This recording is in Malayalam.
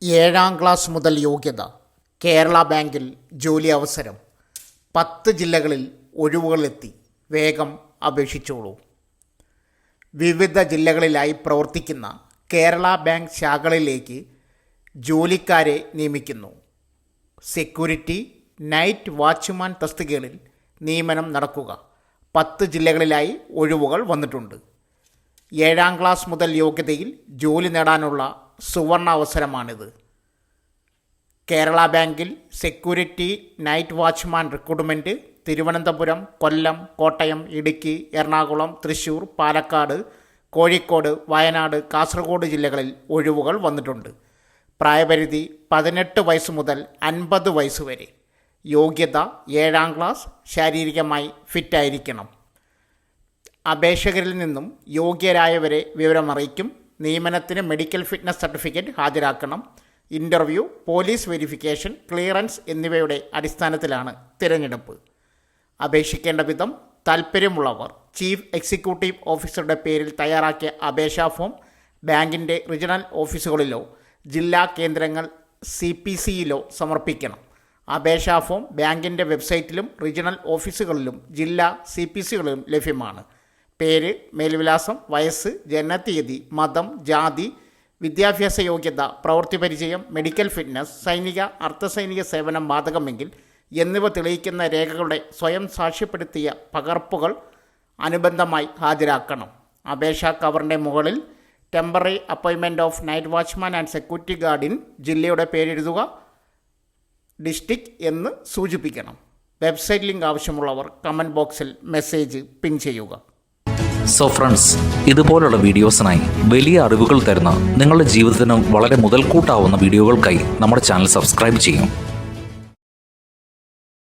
ഏഴാം ക്ലാസ് മുതൽ യോഗ്യത. കേരള ബാങ്കിൽ ജോലി അവസരം. 10 ജില്ലകളിൽ ഒഴിവുകളെത്തി. വേഗം അപേക്ഷിച്ചോളൂ. വിവിധ ജില്ലകളിലായി പ്രവർത്തിക്കുന്ന കേരള ബാങ്ക് ശാഖകളിലേക്ക് ജോലിക്കാരെ നിയമിക്കുന്നു. സെക്യൂരിറ്റി, നൈറ്റ് വാച്ച്മാൻ തസ്തികകളിൽ നിയമനം നടക്കുക. 10 ജില്ലകളിലായി ഒഴിവുകൾ വന്നിട്ടുണ്ട്. 7ാം ക്ലാസ് മുതൽ യോഗ്യതയിൽ ജോലി നേടാനുള്ള സുവർണ അവസരമാണിത്. കേരള ബാങ്കിൽ security night watchman recruitment Thiruvananthapuram, Kollam, Kottayam, Idukki, Ernakulam, Thrissur, Palakkad, Kozhikode, Wayanad, Kasaragod ജില്ലകളിൽ ഒഴിവുകൾ വന്നിട്ടുണ്ട്. പ്രായപരിധി 18 വയസ്സ് മുതൽ 50 വയസ്സ് വരെ. യോഗ്യത 7ാം ക്ലാസ്. ശാരീരികമായി ഫിറ്റായിരിക്കണം. അപേക്ഷകരിൽ നിന്നും യോഗ്യരായവരെ വിവരമറിയിക്കും. നിയമനത്തിന് മെഡിക്കൽ ഫിറ്റ്നസ് സർട്ടിഫിക്കറ്റ് ഹാജരാക്കണം. ഇൻ്റർവ്യൂ, പോലീസ് വെരിഫിക്കേഷൻ, ക്ലിയറൻസ് എന്നിവയുടെ അടിസ്ഥാനത്തിലാണ് തിരഞ്ഞെടുപ്പ്. അപേക്ഷിക്കേണ്ട വിധം: താൽപ്പര്യമുള്ളവർ ചീഫ് എക്സിക്യൂട്ടീവ് ഓഫീസറുടെ പേരിൽ തയ്യാറാക്കിയ അപേക്ഷാ ഫോം ബാങ്കിൻ്റെ റീജിയണൽ ഓഫീസുകളിലോ ജില്ലാ കേന്ദ്രങ്ങൾ CPCയിലോ സമർപ്പിക്കണം. അപേക്ഷാ ഫോം ബാങ്കിൻ്റെ വെബ്സൈറ്റിലും റീജിയണൽ ഓഫീസുകളിലും ജില്ലാ CPCകളിലും ലഭ്യമാണ്. പേര്, മേൽവിലാസം, വയസ്സ്, ജനനത്തീയതി, മതം, ജാതി, വിദ്യാഭ്യാസ യോഗ്യത, പ്രവൃത്തി പരിചയം, മെഡിക്കൽ ഫിറ്റ്നസ്, സൈനിക അർദ്ധസൈനിക സേവനം ബാധകമെങ്കിൽ എന്നിവ തെളിയിക്കുന്ന രേഖകളുടെ സ്വയം സാക്ഷ്യപ്പെടുത്തിയ പകർപ്പുകൾ അനുബന്ധമായി ഹാജരാക്കണം. അപേക്ഷാ കവറിൻ്റെ മുകളിൽ temporary appointment of night watchman and security ഗാർഡിൻ ജില്ലയുടെ പേരെഴുതുക. ഡിസ്ട്രിക്റ്റ് എന്ന് സൂചിപ്പിക്കണം. വെബ്സൈറ്റ് ലിങ്ക് ആവശ്യമുള്ളവർ കമൻറ്റ് ബോക്സിൽ മെസ്സേജ് പിൻ ചെയ്യുക. സോ ഫ്രണ്ട്സ്, ഇതുപോലുള്ള വീഡിയോസിനായി വലിയ അറിവുകൾ തരുന്ന നിങ്ങളുടെ ജീവിതത്തിന് വളരെ മുതൽക്കൂട്ടാവുന്ന വീഡിയോകൾക്കായി നമ്മുടെ ചാനൽ സബ്സ്ക്രൈബ് ചെയ്യും.